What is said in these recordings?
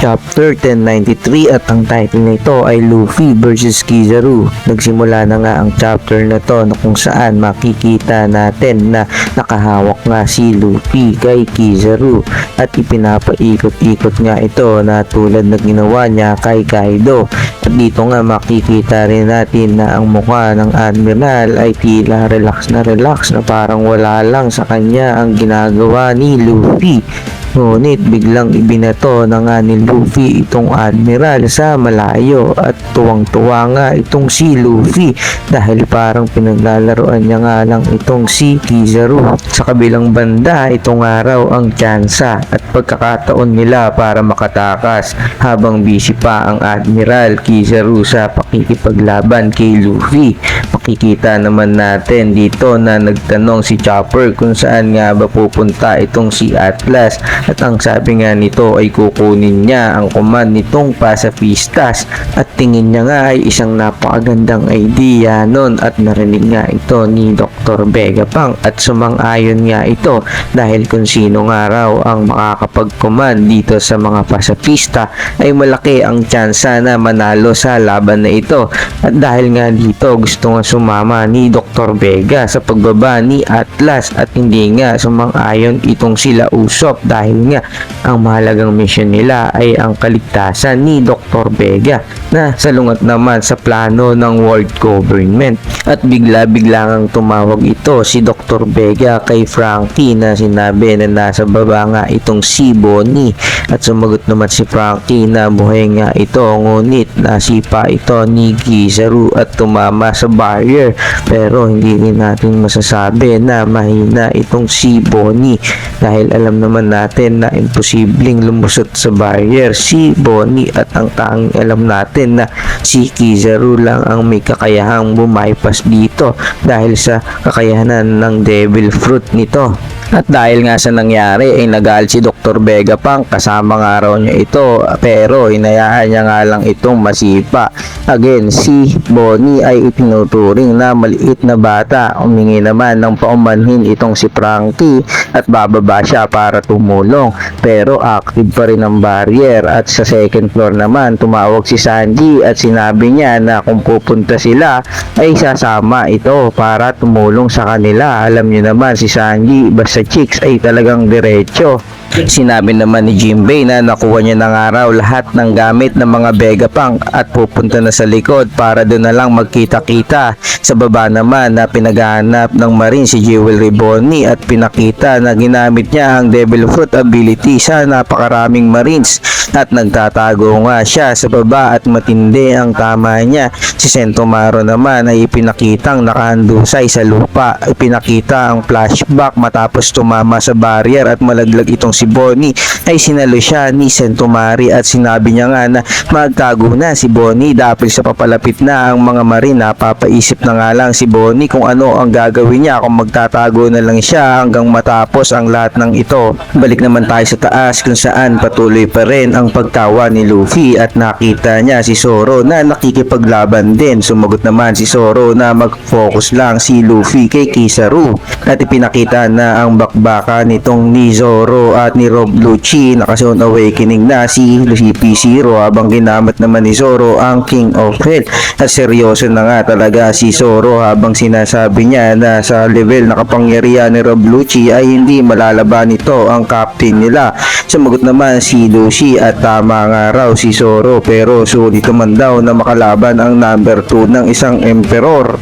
Chapter 1093 at ang title nito ay Luffy vs Kizaru. Nagsimula na nga ang chapter na to na kung saan makikita natin na nakahawak nga si Luffy kay Kizaru at ipinapaikot-ikot nga ito na tulad na ginawa niya kay Kaido. At dito nga makikita rin natin na ang mukha ng Admiral ay tila relax na parang wala lang sa kanya ang ginagawa ni Luffy. Ngunit biglang ibinato na nga ni Luffy itong Admiral sa malayo at tuwang-tuwa nga itong si Luffy dahil parang pinaglalaroan niya nga lang itong si Kizaru. Sa kabilang banda, itong araw ang tsansa at pagkakataon nila para makatakas habang busy pa ang Admiral Kizaru sa pakikipaglaban kay Luffy. Makikita naman natin dito na nagtanong si Chopper kung saan nga ba pupunta itong si Atlas. At ang sabi nga nito ay kukunin niya ang command nitong Pacifistas at tingin niya nga ay isang napakagandang idea nun at narinig nga ito ni Dr. Vegapunk at sumang-ayon nga ito dahil kung sino nga raw ang makakapag-command dito sa mga Pacifista ay malaki ang tsansa na manalo sa laban na ito. At dahil nga dito gusto nga sumama ni Dr. Vega sa pagbaba ni Atlas at hindi nga sumang-ayon itong sila Usopp dahil nga ang mahalagang mission nila ay ang kaligtasan ni Dr. Vega na salungat naman sa plano ng world government. At bigla-bigla ngang tumawag ito si Dr. Vega kay Franky na sinabi na nasa baba nga itong si Bonnie at sumagot naman si Franky na buhay nga ito ngunit nasipa ito ni Kizaru at tumama sa barrier pero hindi rin natin masasabi na mahina itong si Bonnie dahil alam naman natin na imposibleng lumusot sa barrier si Bonnie at ang tanging alam natin na si Kizaru lang ang may kakayahang bumaypas dito dahil sa kakayahan ng Devil Fruit nito. At dahil nga sa nangyari ay nagalit si Dr. Vegapunk kasama nga raw niya ito pero hinayaan niya nga lang itong masipa. Again, si Bonnie ay itinuturing na maliit na bata. Humingi naman ng paumanhin itong si Franky at bababa siya para tumulong pero active pa rin ang barrier. At sa second floor naman tumawag si Sanji at sinabi niya na kung pupunta sila ay sasama ito para tumulong sa kanila. Alam niyo naman si Sanji basta chicks ay talagang diretso. Sinabi naman ni Jinbei na nakuha niya ng araw lahat ng gamit ng mga Vegapunk at pupunta na sa likod para doon na lang magkita-kita. Sa baba naman na pinaghahanap ng Marine si Jewelry Bonnie at pinakita na ginamit niya ang Devil Fruit ability sa napakaraming Marines at nagtatago nga siya sa baba at matindi ang tama niya. Si Sentomaru naman ay ipinakitang nakahandusay sa lupa. Ipinakita ang flashback matapos tumama sa barrier at malaglag itong si Bonnie ay sinalo siya ni Sentomari at sinabi niya nga na magtago na si Bonnie dahil sa papalapit na ang mga Marine. Napapaisip na nga lang si Bonnie kung ano ang gagawin niya kung magtatago na lang siya hanggang matapos ang lahat ng ito. Balik naman tayo sa taas kung saan patuloy pa rin ang pagtawa ni Luffy at nakita niya si Zoro na nakikipaglaban din. Sumagot naman si Zoro na mag-focus lang si Luffy kay Kizaru at ipinakita na ang bakbakan nitong ni Zoro at ni Rob Lucci naka-Zone Awakening na si CP0 habang ginamit naman ni Zoro ang King of Hell. At seryoso na nga talaga si Zoro habang sinasabi niya na sa level na kapangyarihan ni Rob Lucci ay hindi malalaban nito ang captain nila. Sumagot naman si Lucy at tama nga raw si Zoro pero sulit naman daw na makalaban ang number 2 ng isang emperor.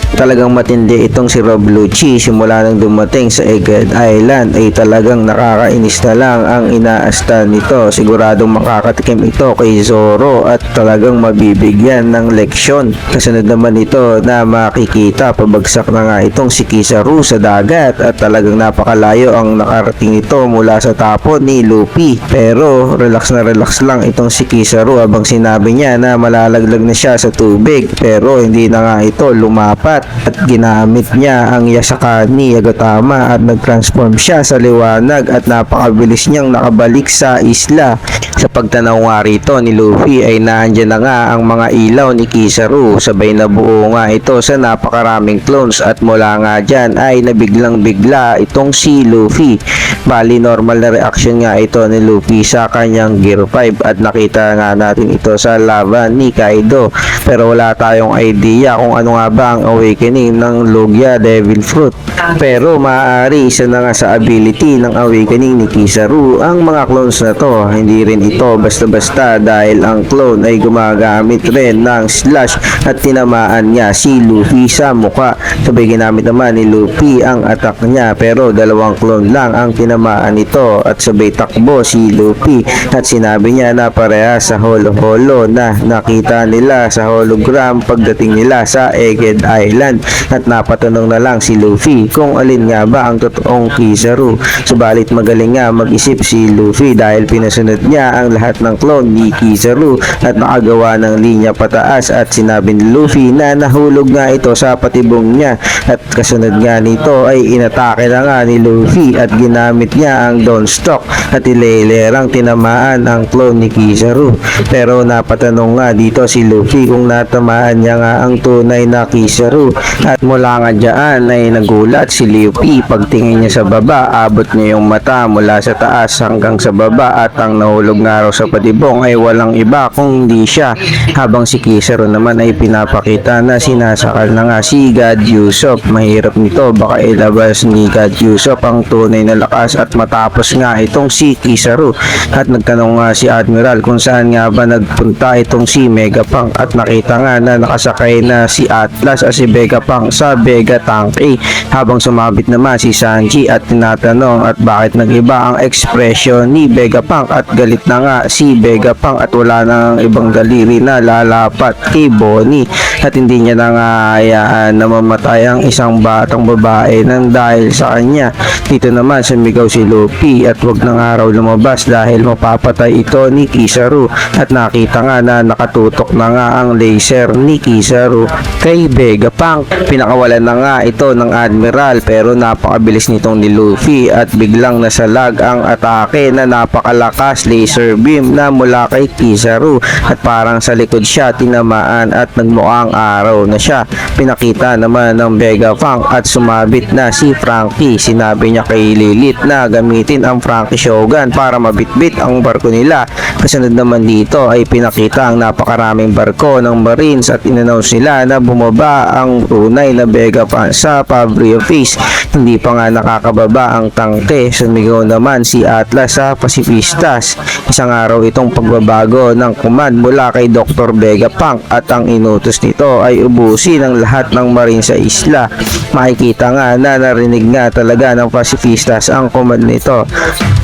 Talagang matindi itong si Rob Lucci. Simula nang dumating sa Egghead Island ay talagang nakakainis na lang ang inaasta nito. Siguradong makakatikim ito kay Zoro at talagang mabibigyan ng leksyon. Kasunod naman ito na makikita pabagsak na nga itong si Kizaru sa dagat at talagang napakalayo ang nakarating ito mula sa tapo ni Luffy. Pero relax na relax lang itong si Kizaru habang sinabi niya na malalaglag na siya sa tubig pero hindi na nga ito lumapat at ginamit niya ang Yasaka ni Yagatama at nag-transform siya sa liwanag at napakabilis niyang nakabalik sa isla. Sa pagtanaw nga rito ni Luffy ay naandyan na nga ang mga ilaw ni Kizaru, sabay na buo nga ito sa napakaraming clones at mula nga dyan ay nabiglang bigla itong si Luffy. Bali normal na reaction nga ito ni Luffy sa kanyang Gear 5 at nakita nga natin ito sa laban ni Kaido, pero wala tayong idea kung ano nga ba ang awakening ng Logia Devil Fruit. Pero maaari isa na nga sa ability ng awakening ni Kizaru ang mga clones na to. Hindi rin ito basta-basta dahil ang clone ay gumagamit rin ng slash at tinamaan niya si Luffy sa muka. Sabay ginamit naman ni Luffy ang attack niya, pero dalawang clone lang ang tinamaan nito at sabay takbo si Luffy at sinabi niya na parehas sa holo-holo na nakita nila sa hologram pagdating nila sa Egghead Island at napatanong na lang si Luffy kung alin nga ba ang totoong Kizaru. Subalit magaling nga mag-isip si Luffy dahil pinasunod niya ang lahat ng clone ni Kizaru at nakagawa ng linya pataas at sinabi ni Luffy na nahulog nga ito sa patibong niya at kasunod nga nito ay inatake na nga ni Luffy at ginamit niya ang Dawnstalk at ilelerang tinamaan ang clone ni Kizaru. Pero napatanong nga dito si Luffy kung natamaan niya nga ang tunay na Kizaru at mula nga dyan ay nagulat si Luffy. Pagtingin niya sa baba, abot niya yung mata mula sa taas hanggang sa baba at ang nahulog nga raw sa patibong ay walang iba kung hindi siya, habang si Kizaru naman ay pinapakita na sinasakal na nga si God Usopp. Mahirap nito, baka ilabas ni God Usopp ang tunay na lakas at matapos nga itong si Kizaru. At nagtanong nga si Admiral kung saan nga ba nagpunta itong si Vegapunk at nakita nga na nakasakay na si Atlas at si Vegapunk sa Vega Tank A, habang sumabit naman si Sanji at tinatanong at bakit nag-iba ang ekspresyon ni Vegapunk at galit na nga si Vegapunk at wala nang ibang daliri na lalapat kay Bonnie at hindi niya na nga hayaan na mamatay ang isang batang babae nang dahil sa kanya. Dito naman sumigaw si Luffy at wag na nga raw lumabas dahil mapapatay ito ni Kizaru at nakita nga na nakatutok na nga ang laser ni Kizaru kay Vegapunk. Pinakawalan na nga ito ng Admiral pero napakabilis nitong ni Luffy at biglang nasalag ang atake na napakalakas laser beam na mula kay Kizaru at parang sa likod siya tinamaan at nagmukhang araw na siya. Pinakita naman ng Vegapunk at sumabit na si Franky. Sinabi niya kay Lilith na gamitin ang Franky Shogun para mabitbit ang barko nila. Kasunod naman dito ay pinakita ang napakaraming barko ng Marines at inannounce nila na bumaba ang tunay na Vegapunk sa Pabrio Face. Hindi pa nga nakakababa ang tangke, sumigaw naman si Atlas sa Pacifistas. Isang araw itong pagbabago ng command mula kay Dr. Vegapunk at ang inutos nito ay ubusin ang lahat ng Marine sa isla. Makikita nga na narinig nga talaga ng Pacifistas ang command nito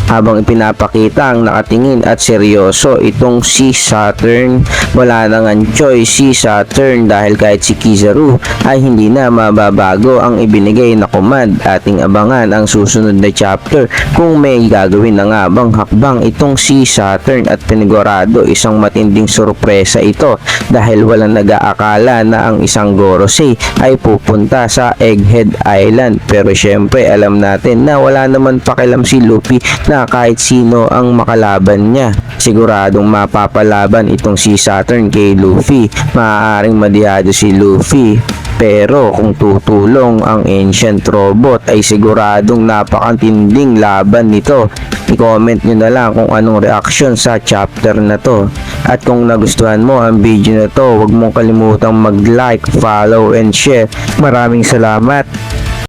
habang ipinapakita ang nakatingin at seryoso itong si Saturn. Wala na nga choice si Saturn dahil kahit si Kizaru ay hindi na mababago ang ibinigay na command. Ating abangan ang susunod na chapter kung may gagawin na nga bang hakbang itong si Saturn at pinigurado isang matinding sorpresa ito dahil walang nag-aakala na ang isang Gorosei ay pupunta sa Egghead Island. Pero syempre alam natin na wala naman pakialam si Luffy na kahit sino ang makalaban niya. Siguradong mapapalaban itong si Saturn kay Luffy. Maaaring madiyado si Luffy, pero kung tutulong ang Ancient Robot ay siguradong napakatinding laban nito. I-comment nyo na lang kung anong reaction sa chapter na to. At kung nagustuhan mo ang video na to, huwag mong kalimutang mag-like, follow, and share. Maraming salamat!